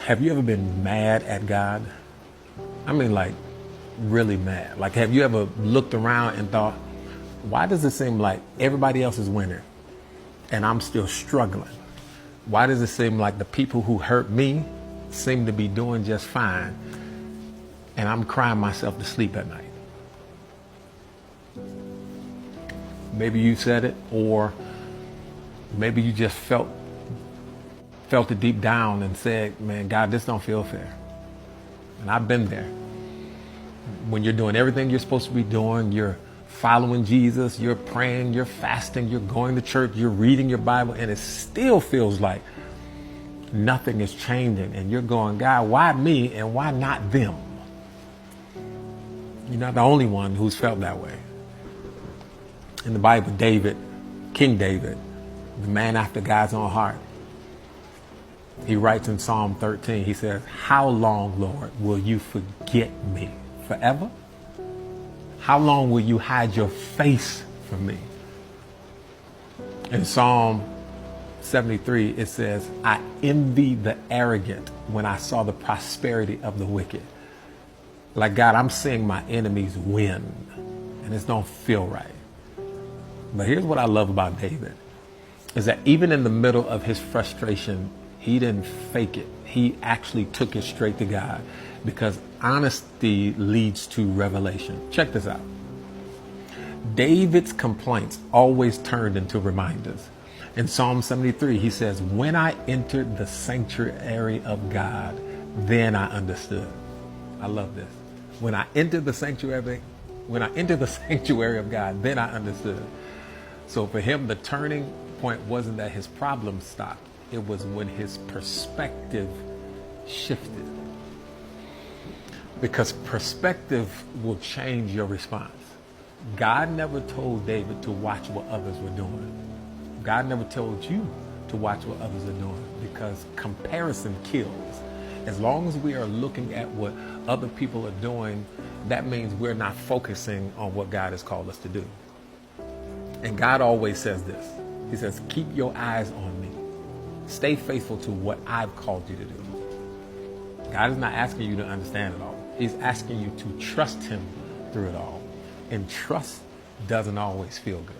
Have you ever been mad at God? I mean, like, really mad. Like, have you ever looked around and thought, why does it seem like everybody else is winning and I'm still struggling? Why does it seem like the people who hurt me seem to be doing just fine and I'm crying myself to sleep at night? Maybe you said it, or maybe you just felt it deep down and said, man, God, this don't feel fair. And I've been there. When you're doing everything you're supposed to be doing, you're following Jesus, you're praying, you're fasting, you're going to church, you're reading your Bible, and it still feels like nothing is changing. And you're going, God, why me and why not them? You're not the only one who's felt that way. In the Bible, David, King David, the man after God's own heart, he writes in Psalm 13, he says, how long, Lord, will you forget me? Forever? How long will you hide your face from me? In Psalm 73, it says, I envy the arrogant when I saw the prosperity of the wicked. Like, God, I'm seeing my enemies win, and it don't feel right. But here's what I love about David, is that even in the middle of his frustration, he didn't fake it. He actually took it straight to God, because honesty leads to revelation. Check this out. David's complaints always turned into reminders. In Psalm 73, he says, when I entered the sanctuary of God, then I understood. I love this. When I entered the sanctuary of God, then I understood. So for him, the turning point wasn't that his problem stopped. It was when his perspective shifted. Because perspective will change your response. God never told David to watch what others were doing. God never told you to watch what others are doing, because comparison kills. As long as we are looking at what other people are doing, that means we're not focusing on what God has called us to do. And God always says this. He says, keep your eyes on me. Stay faithful to what I've called you to do. God is not asking you to understand it all. He's asking you to trust him through it all. And trust doesn't always feel good.